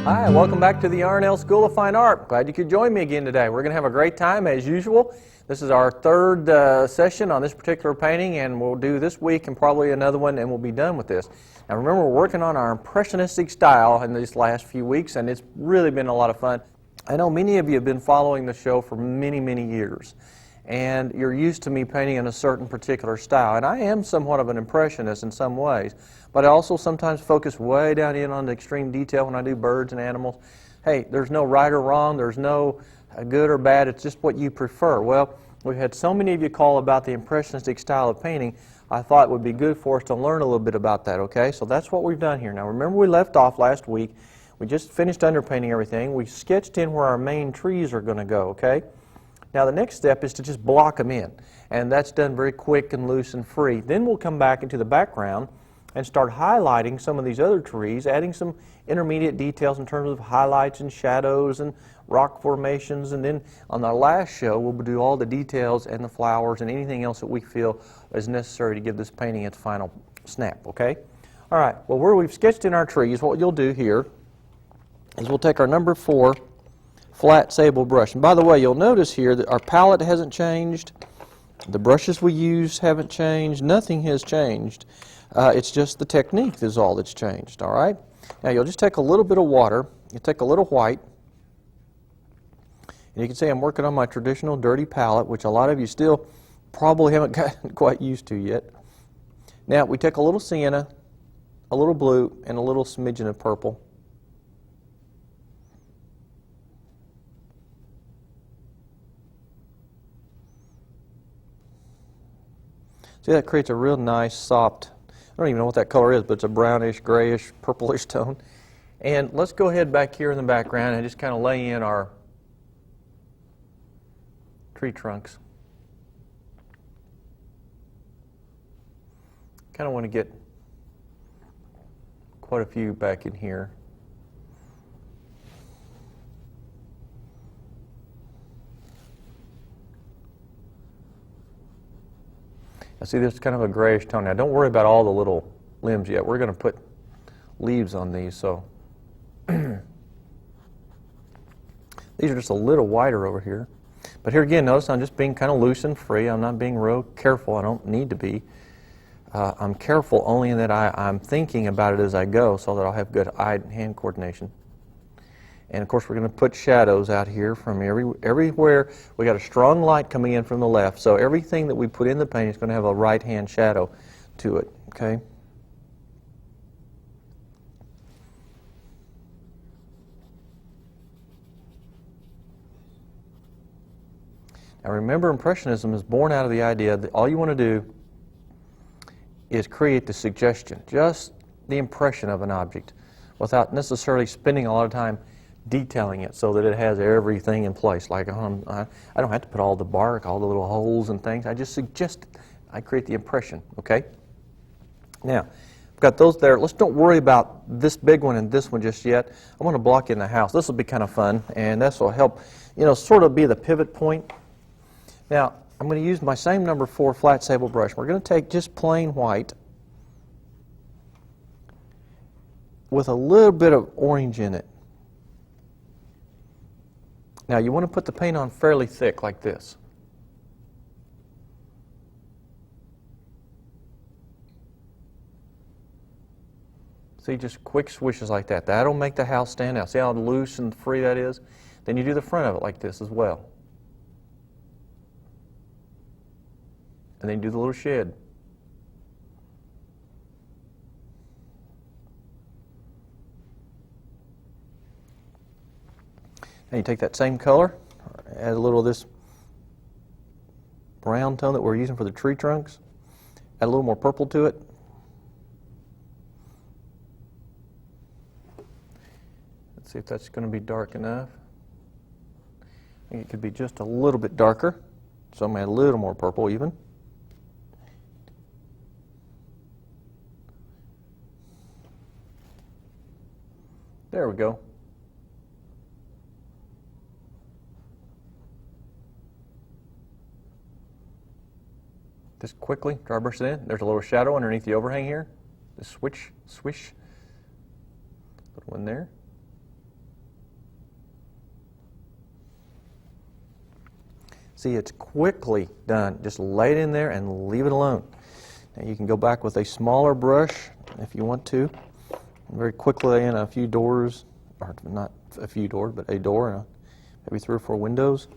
Hi, welcome back to the R&L School of Fine Art. Glad you could join me again today. We're going to have a great time as usual. This is our third session on this particular painting, and we'll do this week and probably another one, and we'll be done with this. Now remember, we're working on our impressionistic style in these last few weeks, and it's really been a lot of fun. I know many of you have been following the show for many, many years, and you're used to me painting in a certain particular style, and I am somewhat of an impressionist in some ways, but I also sometimes focus way down in on the extreme detail when I do birds and animals. Hey, there's no right or wrong, there's no good or bad, it's just what you prefer. Well, we've had so many of you call about the impressionistic style of painting, I thought it would be good for us to learn a little bit about that, okay? So that's what we've done here. Now remember, we left off last week, we just finished underpainting everything, we sketched in where our main trees are going to go, okay? Now the next step is to just block them in, and that's done very quick and loose and free. Then we'll come back into the background and start highlighting some of these other trees, adding some intermediate details in terms of highlights and shadows and rock formations, and then on our last show we'll do all the details and the flowers and anything else that we feel is necessary to give this painting its final snap, okay? All right, well, where we've sketched in our trees, what you'll do here is we'll take our number 4 flat sable brush. And by the way, you'll notice here that our palette hasn't changed, the brushes we use haven't changed, nothing has changed. It's just the technique is all that's changed, all right? Now you'll just take a little bit of water, you take a little white, and you can see I'm working on my traditional dirty palette, which a lot of you still probably haven't gotten quite used to yet. Now we take a little sienna, a little blue, and a little smidgen of purple. See, that creates a real nice, soft, I don't even know what that color is, but it's a brownish, grayish, purplish tone. And let's go ahead back here in the background and just kind of lay in our tree trunks. Kind of want to get quite a few back in here. Now see, this is kind of a grayish tone. Now don't worry about all the little limbs yet. We're going to put leaves on these, so these are just a little whiter over here. But here again, notice I'm just being kind of loose and free. I'm not being real careful. I don't need to be. I'm careful only in that I'm thinking about it as I go so that I'll have good eye and hand coordination. And of course we're going to put shadows out here from everywhere. We got a strong light coming in from the left, so everything that we put in the paint is going to have a right hand shadow to it, okay? Now remember, Impressionism is born out of the idea that all you want to do is create the suggestion, just the impression of an object, without necessarily spending a lot of time detailing it so that it has everything in place. Like I don't have to put all the bark, all the little holes and things. I just suggest it. I create the impression, okay? Now, I've got those there. Let's don't worry about this big one and this one just yet. I want to block in the house. This will be kind of fun, and this will help, you know, sort of be the pivot point. Now, I'm going to use my same number 4 flat sable brush. We're going to take just plain white with a little bit of orange in it. Now you want to put the paint on fairly thick like this. See, just quick swishes like that. That'll make the house stand out. See how loose and free that is? Then you do the front of it like this as well. And then you do the little shed. And you take that same color, add a little of this brown tone that we're using for the tree trunks, add a little more purple to it. Let's see if that's going to be dark enough. I think it could be just a little bit darker, so I'm going to add a little more purple even. There we go. Just quickly dry brush it in. There's a little shadow underneath the overhang here. Just swish. Little one there. See, it's quickly done. Just lay it in there and leave it alone. Now you can go back with a smaller brush if you want to. Very quickly lay in a few doors, or not a few doors, but a door and maybe 3 or 4 windows.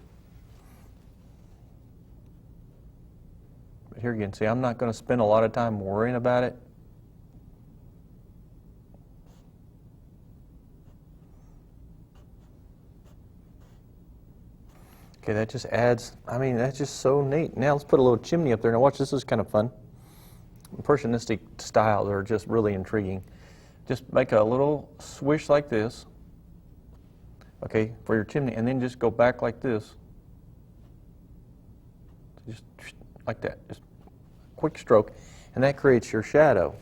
But here again, see, I'm not going to spend a lot of time worrying about it. Okay, that just adds, I mean, that's just so neat. Now let's put a little chimney up there. Now watch, this is kind of fun. Impressionistic styles are just really intriguing. Just make a little swish like this, okay, for your chimney, and then just go back like this. Just like that, just quick stroke, and that creates your shadow.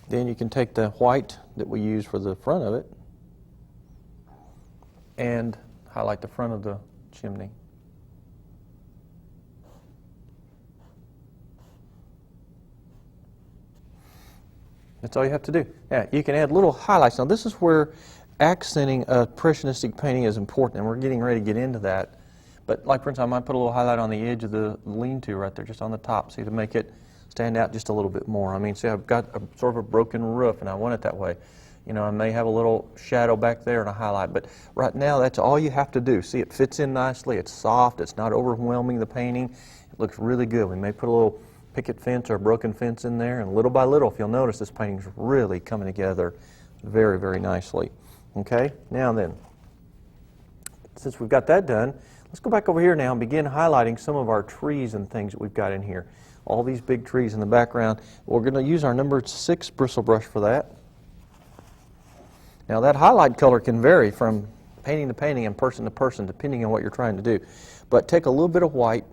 Then you can take the white that we use for the front of it and highlight the front of the chimney. That's all you have to do. Now, you can add little highlights. Now, this is where accenting a impressionistic painting is important, and we're getting ready to get into that. But, like, for instance, I might put a little highlight on the edge of the lean-to right there, just on the top, see, to make it stand out just a little bit more. I mean, see, I've got a sort of a broken roof, and I want it that way. You know, I may have a little shadow back there and a highlight, but right now, that's all you have to do. See, it fits in nicely, it's soft, it's not overwhelming the painting. It looks really good. We may put a little picket fence or a broken fence in there, and little by little, if you'll notice, this painting's really coming together very, very nicely. Okay, now then, since we've got that done, let's go back over here now and begin highlighting some of our trees and things that we've got in here. All these big trees in the background. We're going to use our number 6 bristle brush for that. Now that highlight color can vary from painting to painting and person to person depending on what you're trying to do. But take a little bit of white,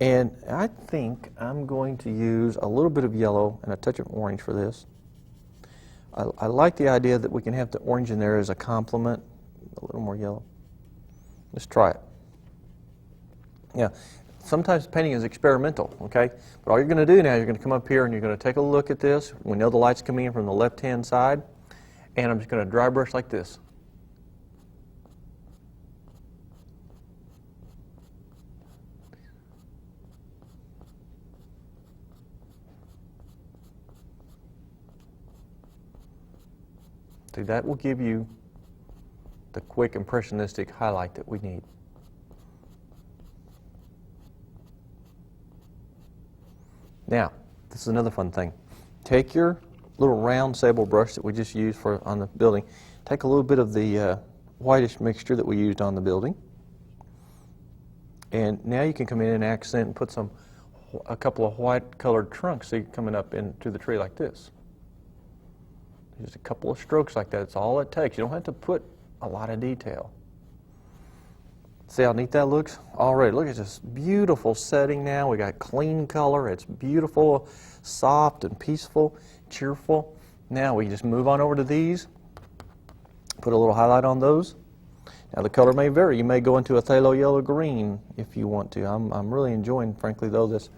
and I think I'm going to use a little bit of yellow and a touch of orange for this. I like the idea that we can have the orange in there as a complement. A little more yellow. Let's try it. Yeah, sometimes painting is experimental, okay? But all you're going to do now, you're going to come up here and you're going to take a look at this. We know the light's coming in from the left-hand side, and I'm just going to dry brush like this. See, that will give you the quick impressionistic highlight that we need. Now, this is another fun thing. Take your little round sable brush that we just used for on the building. Take a little bit of the whitish mixture that we used on the building, and now you can come in and accent and put a couple of white colored trunks coming up into the tree like this. Just a couple of strokes like that. That's all it takes. You don't have to put a lot of detail. See how neat that looks? Already, look at this beautiful setting now. We got clean color. It's beautiful, soft and peaceful, cheerful. Now we just move on over to these. Put a little highlight on those. Now the color may vary. You may go into a phthalo yellow green if you want to. I'm really enjoying, frankly, though, this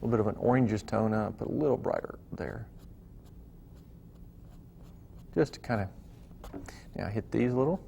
little bit of an orangish tone. Put a little brighter there. Just to kind of, now hit these little.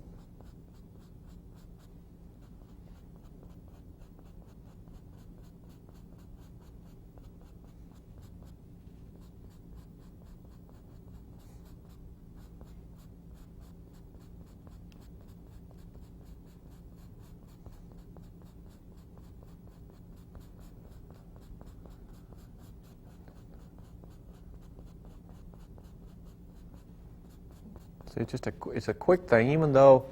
So it's a quick thing, even though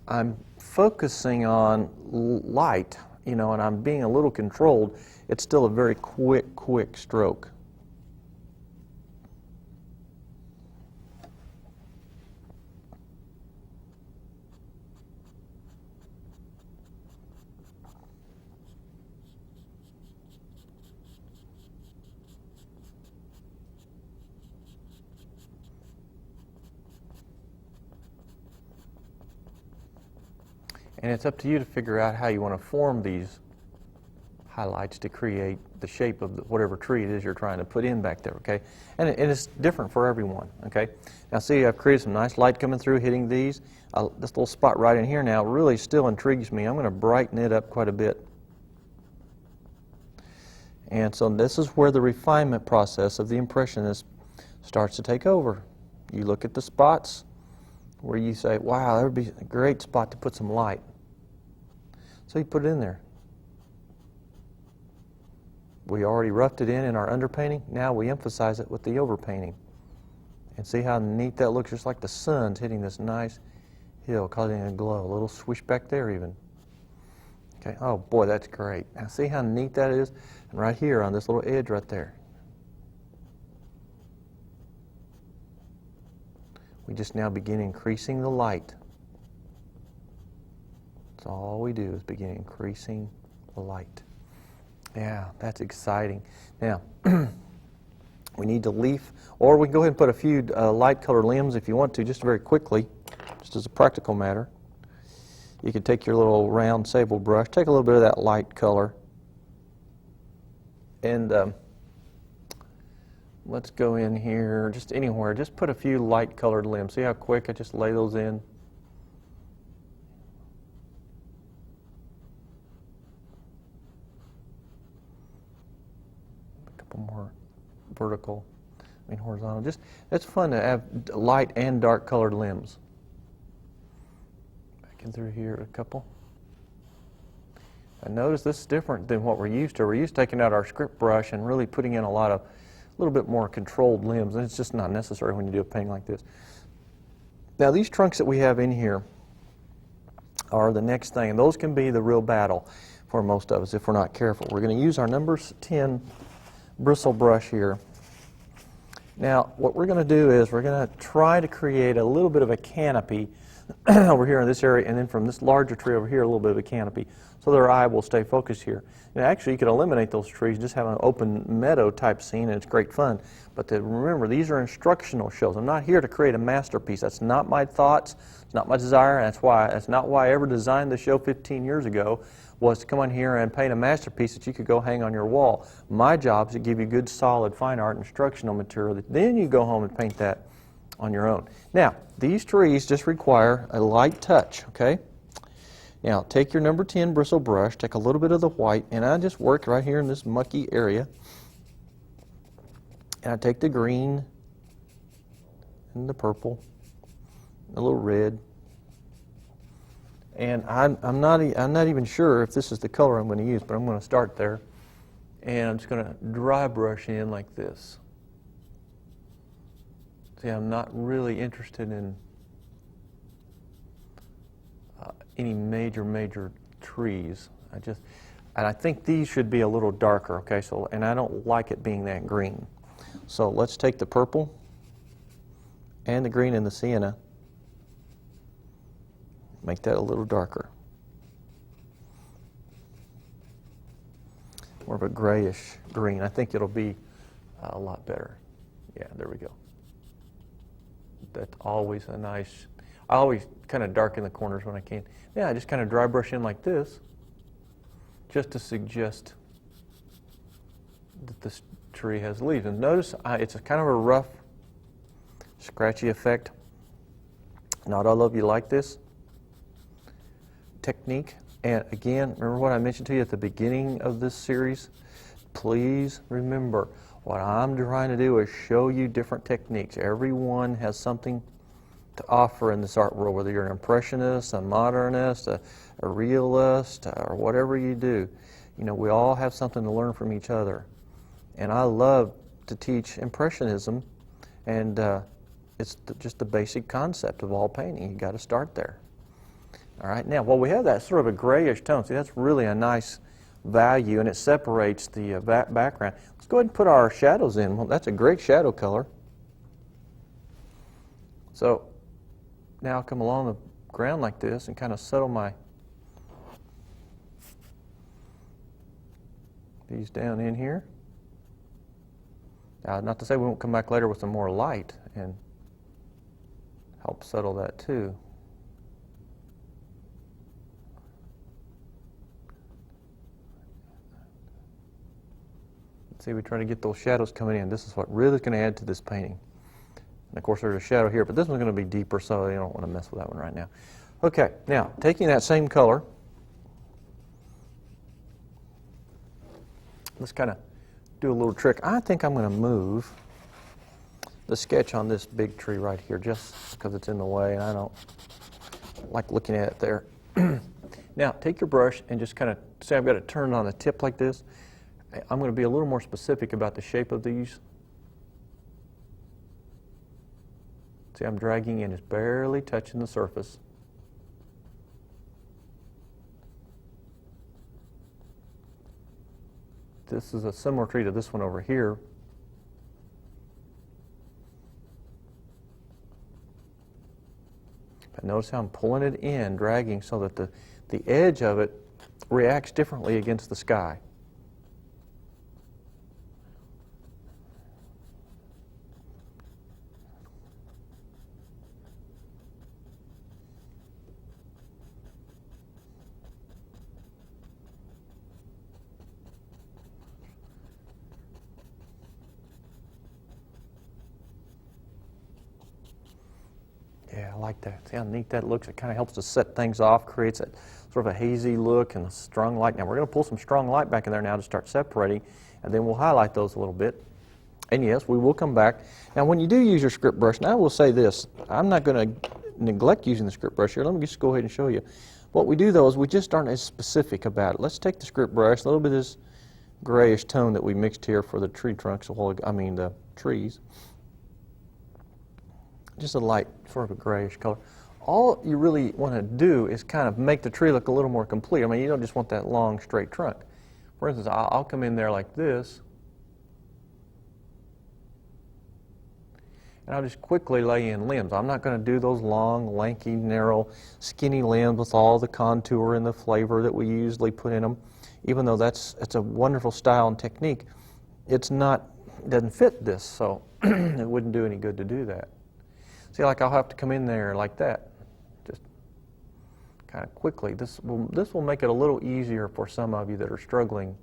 I'm focusing on light, you know, and I'm being a little controlled, it's still a very quick stroke. And it's up to you to figure out how you want to form these highlights to create the shape of whatever tree it is you're trying to put in back there, okay? And it's different for everyone, okay? Now see, I've created some nice light coming through, hitting these. This little spot right in here now really still intrigues me. I'm going to brighten it up quite a bit. And so this is where the refinement process of the impressionist starts to take over. You look at the spots where you say, wow, that would be a great spot to put some light. So you put it in there. We already roughed it in our underpainting. Now we emphasize it with the overpainting. And see how neat that looks, just like the sun's hitting this nice hill, causing a glow. A little swish back there even. Okay, oh boy, that's great. Now see how neat that is? And right here on this little edge right there. We just now begin increasing the light. That's all we do is begin increasing the light. Yeah, that's exciting. Now, we need to leaf, or we can go ahead and put a few light colored limbs if you want to, just very quickly, just as a practical matter. You can take your little round sable brush, take a little bit of that light color, and let's go in here, just anywhere, just put a few light colored limbs. See how quick I just lay those in? A couple more vertical, horizontal. Just, it's fun to have light and dark colored limbs. Back in through here, a couple. And notice this is different than what we're used to. We're used to taking out our script brush and really putting in a little bit more controlled limbs, and it's just not necessary when you do a painting like this. Now these trunks that we have in here are the next thing, and those can be the real battle for most of us if we're not careful. We're going to use our number 10 bristle brush here. Now what we're going to do is we're going to try to create a little bit of a canopy over here in this area, and then from this larger tree over here a little bit of a canopy, so that our eye will stay focused here. And actually you can eliminate those trees and just have an open meadow type scene, and it's great fun. But remember, these are instructional shows. I'm not here to create a masterpiece. That's not my thoughts. It's not my desire. And that's not why I ever designed the show 15 years ago, was to come on here and paint a masterpiece that you could go hang on your wall. My job is to give you good, solid, fine art instructional material that then you go home and paint that on your own. Now, these trees just require a light touch, okay? Now, take your number 10 bristle brush, take a little bit of the white, and I just work right here in this mucky area. And I take the green and the purple, a little red. And I'm not even sure if this is the color I'm going to use, but I'm going to start there. And I'm just going to dry brush in like this. See, I'm not really interested in any major trees. And I think these should be a little darker, okay? So, and I don't like it being that green. So let's take the purple and the green and the sienna, make that a little darker. More of a grayish green. I think it'll be a lot better. Yeah, there we go. That's always a nice, I always kind of darken the corners when I can. Yeah, I just kind of dry brush in like this, just to suggest that this tree has leaves. And notice it's a kind of a rough, scratchy effect. Not all of you like this technique. And again, remember what I mentioned to you at the beginning of this series? Please remember, what I'm trying to do is show you different techniques. Everyone has something to offer in this art world, whether you're an impressionist, a modernist, a realist, or whatever you do. You know, we all have something to learn from each other. And I love to teach impressionism, and it's just the basic concept of all painting. You've got to start there. All right, now, well, we have that sort of a grayish tone. See, that's really a nice value, and it separates the background. Let's go ahead and put our shadows in. Well, that's a great shadow color. So now I'll come along the ground like this and kind of settle these down in here. Not to say we won't come back later with some more light and help settle that too. See, we try to get those shadows coming in. This is what really is going to add to this painting. And of course, there's a shadow here, but this one's going to be deeper, so you don't want to mess with that one right now. Okay, now, taking that same color, let's kind of do a little trick. I think I'm going to move the sketch on this big tree right here just because it's in the way, and I don't like looking at it there. Now, take your brush and just kind of, say I've got it turned on the tip like this. I'm going to be a little more specific about the shape of these. See, I'm dragging in, it's barely touching the surface. This is a similar tree to this one over here. But notice how I'm pulling it in, dragging so that the edge of it reacts differently against the sky. Yeah, I like that. See how neat that looks? It kind of helps to set things off, creates a sort of a hazy look and a strong light. Now we're going to pull some strong light back in there now to start separating, and then we'll highlight those a little bit. And yes, we will come back. Now when you do use your script brush, now I will say this, I'm not going to neglect using the script brush here. Let me just go ahead and show you. What we do though is we just aren't as specific about it. Let's take the script brush, a little bit of this grayish tone that we mixed here for the tree trunks, the trees. Just a light, sort of a grayish color. All you really want to do is kind of make the tree look a little more complete. I mean, you don't just want that long, straight trunk. For instance, I'll come in there like this, and I'll just quickly lay in limbs. I'm not going to do those long, lanky, narrow, skinny limbs with all the contour and the flavor that we usually put in them. Even though it's a wonderful style and technique, it doesn't fit this, so it wouldn't do any good to do that. See, like I'll have to come in there like that, just kind of quickly. This will make it a little easier for some of you that are struggling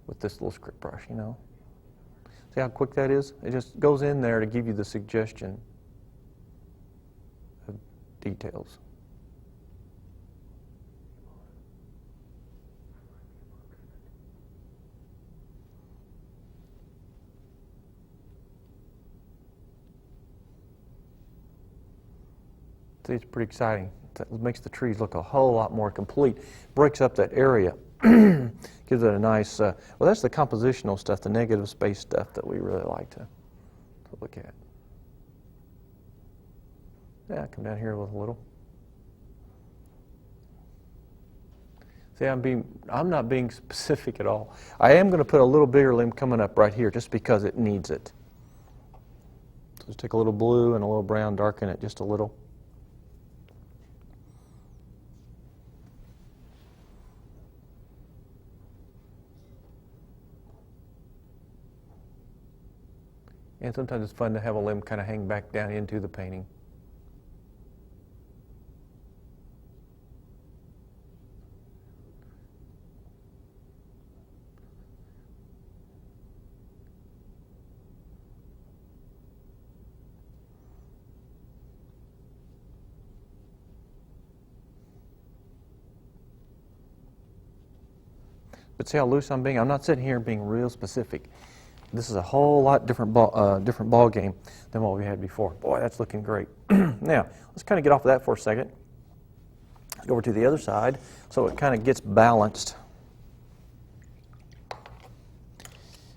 with this little script brush, you know. See how quick that is? It just goes in there to give you the suggestion of details. See, it's pretty exciting. That makes the trees look a whole lot more complete. Breaks up that area. Gives it a nice, well, that's the compositional stuff, the negative space stuff that we really like to look at. Yeah, come down here with a little. See, I'm not being specific at all. I am going to put a little bigger limb coming up right here just because it needs it. So just take a little blue and a little brown, darken it just a little. And sometimes it's fun to have a limb kind of hang back down into the painting. But see how loose I'm being? I'm not sitting here being real specific. This is a whole lot different ball game than what we had before. Boy, that's looking great. Now, let's kind of get off of that for a second. Let's go over to the other side so it kind of gets balanced.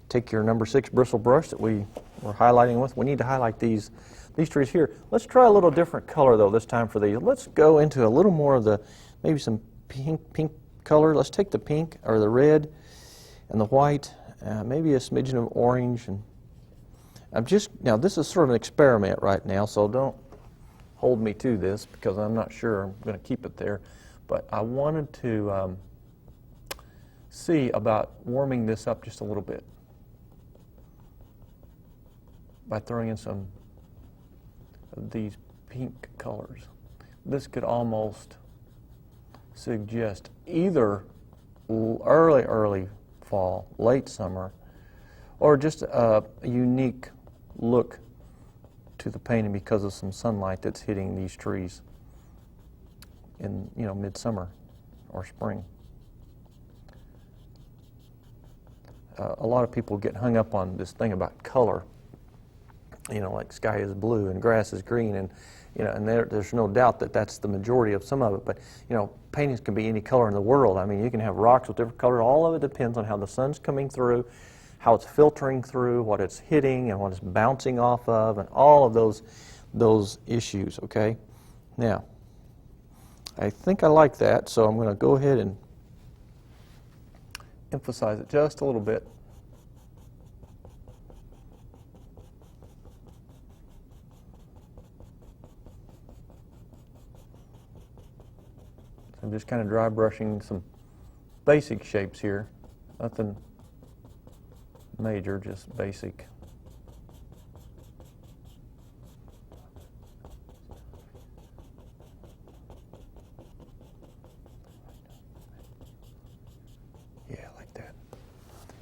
Take your number 6 bristle brush that we were highlighting with. We need to highlight these trees here. Let's try a little different color though this time for these. Let's go into a little more of the, maybe some pink color. Let's take the pink or the red and the white. Maybe a smidgen of orange, and now this is sort of an experiment right now, so don't hold me to this because I'm not sure I'm going to keep it there, but I wanted to see about warming this up just a little bit by throwing in some of these pink colors. This could almost suggest either early fall, late summer, or just a unique look to the painting because of some sunlight that's hitting these trees in, you know, midsummer or spring. A lot of people get hung up on this thing about color, you know, like sky is blue and grass is green, and you know, and there's no doubt that that's the majority of some of it. But you know, paintings can be any color in the world. I mean, you can have rocks with different colors. All of it depends on how the sun's coming through, how it's filtering through, what it's hitting, and what it's bouncing off of, and all of those issues. Okay, now I think I like that, so I'm going to go ahead and emphasize it just a little bit. I'm just kind of dry brushing some basic shapes here, nothing major, just basic.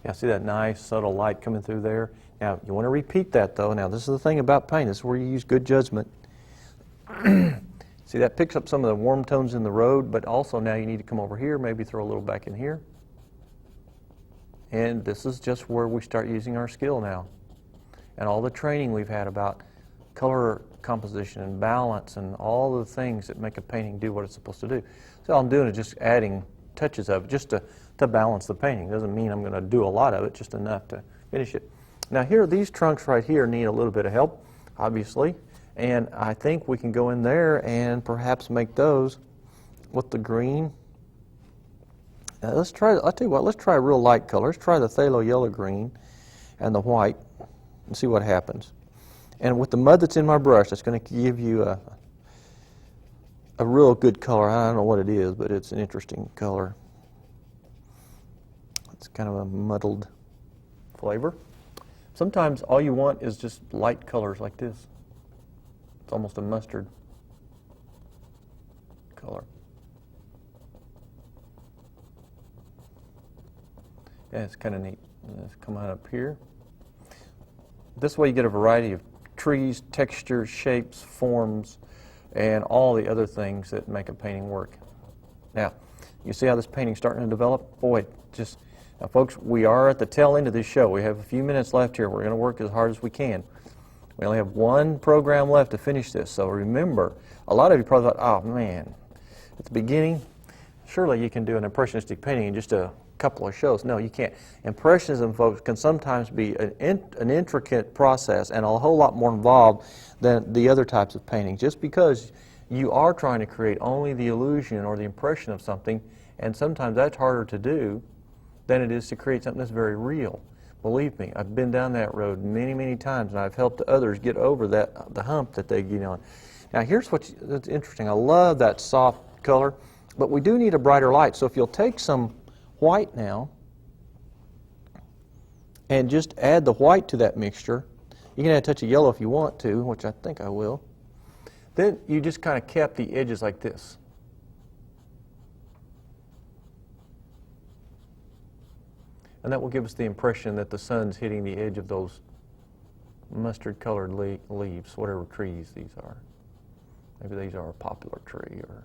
Yeah, see that nice subtle light coming through there? Now, you want to repeat that though. Now, this is the thing about paint. This is where you use good judgment. See, that picks up some of the warm tones in the road, but also now you need to come over here, maybe throw a little back in here. And this is just where we start using our skill now. And all the training we've had about color composition and balance and all the things that make a painting do what it's supposed to do. So all I'm doing is just adding touches of it just to balance the painting. Doesn't mean I'm going to do a lot of it, just enough to finish it. Now here, these trunks right here need a little bit of help, obviously, and I think we can go in there and perhaps make those with the green. Let's try, I'll tell you what, let's try a real light color. Let's try the phthalo yellow green and the white and see what happens. And with the mud that's in my brush, that's going to give you a real good color. I don't know what it is, but it's an interesting color. It's kind of a muddled flavor. Sometimes all you want is just light colors like this. It's almost a mustard color. Yeah, it's kind of neat. Let's come on up here. This way you get a variety of trees, textures, shapes, forms, and all the other things that make a painting work. Now, you see how this painting's starting to develop? Boy, just, now folks, we are at the tail end of this show. We have a few minutes left here. We're going to work as hard as we can. We only have one program left to finish this, so remember, a lot of you probably thought, oh man, at the beginning, surely you can do an impressionistic painting in just a couple of shows. No, you can't. Impressionism, folks, can sometimes be an intricate process and a whole lot more involved than the other types of paintings. Just because you are trying to create only the illusion or the impression of something, and sometimes that's harder to do than it is to create something that's very real. Believe me, I've been down that road many, many times, and I've helped others get over the hump that they get on. Now, here's that's interesting. I love that soft color, but we do need a brighter light. So if you'll take some white now and just add the white to that mixture. You can add a touch of yellow if you want to, which I think I will. Then you just kind of cap the edges like this. And that will give us the impression that the sun's hitting the edge of those mustard colored leaves, whatever trees these are. Maybe these are a poplar tree or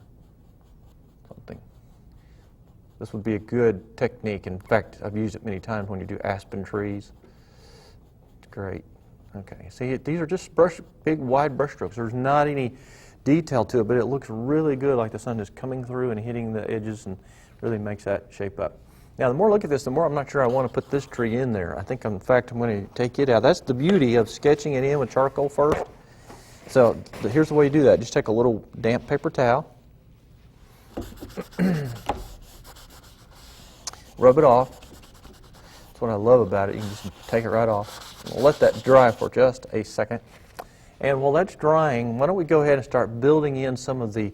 something. This would be a good technique. In fact, I've used it many times when you do aspen trees. It's great. Okay, see, these are just big, wide brush strokes. There's not any detail to it, but it looks really good, like the sun is coming through and hitting the edges and really makes that shape up. Now, the more I look at this, the more I'm not sure I want to put this tree in there. I think, in fact, I'm going to take it out. That's the beauty of sketching it in with charcoal first. So here's the way you do that. Just take a little damp paper towel. Rub it off. That's what I love about it. You can just take it right off. We'll let that dry for just a second. And while that's drying, why don't we go ahead and start building in some of the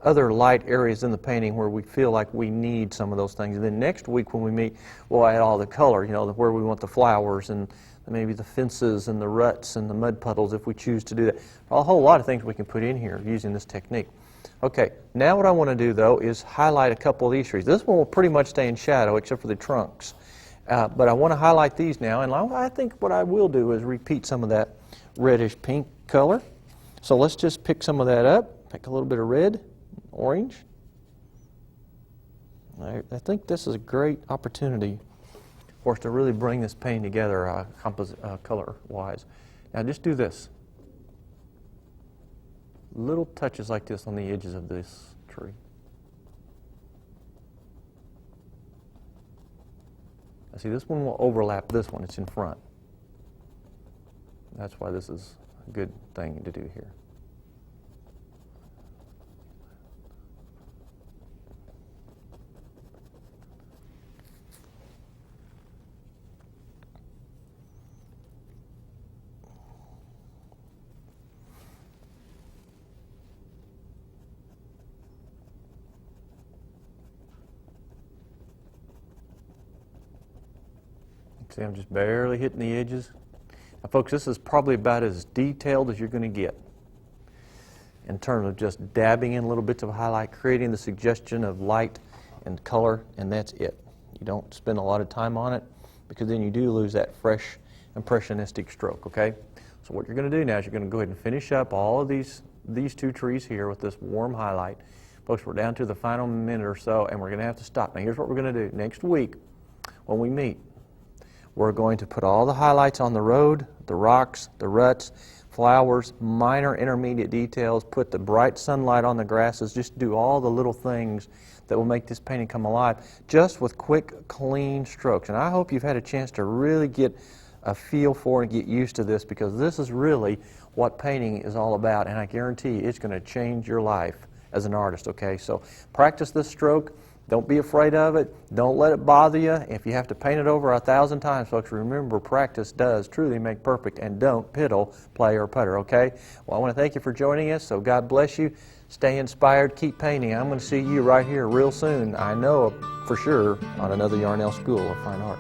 other light areas in the painting where we feel like we need some of those things. And then next week when we meet, we'll add all the color, you know, where we want the flowers and maybe the fences and the ruts and the mud puddles if we choose to do that. A whole lot of things we can put in here using this technique. Okay, now what I want to do, though, is highlight a couple of these trees. This one will pretty much stay in shadow except for the trunks. But I want to highlight these now, and I think what I will do is repeat some of that reddish pink color. So let's just pick some of that up, pick a little bit of red, orange. I think this is a great opportunity for us to really bring this painting together color-wise. Now just do this. Little touches like this on the edges of this tree. Now see, this one will overlap this one. It's in front. That's why this is a good thing to do here. See, I'm just barely hitting the edges. Now, folks, this is probably about as detailed as you're going to get in terms of just dabbing in little bits of highlight, creating the suggestion of light and color, and that's it. You don't spend a lot of time on it because then you do lose that fresh, impressionistic stroke, okay? So what you're going to do now is you're going to go ahead and finish up all of these two trees here with this warm highlight. Folks, we're down to the final minute or so, and we're going to have to stop. Now, here's what we're going to do. Next week, when we meet, we're going to put all the highlights on the road, the rocks, the ruts, flowers, minor intermediate details, put the bright sunlight on the grasses, just do all the little things that will make this painting come alive, just with quick, clean strokes. And I hope you've had a chance to really get a feel for and get used to this, because this is really what painting is all about, and I guarantee you it's going to change your life as an artist, okay? So practice this stroke. Don't be afraid of it. Don't let it bother you. If you have to paint it over 1,000 times, folks, remember practice does truly make perfect, and don't piddle, play, or putter, okay? Well, I want to thank you for joining us, so God bless you. Stay inspired. Keep painting. I'm going to see you right here real soon, I know for sure, on another Yarnell School of Fine Art.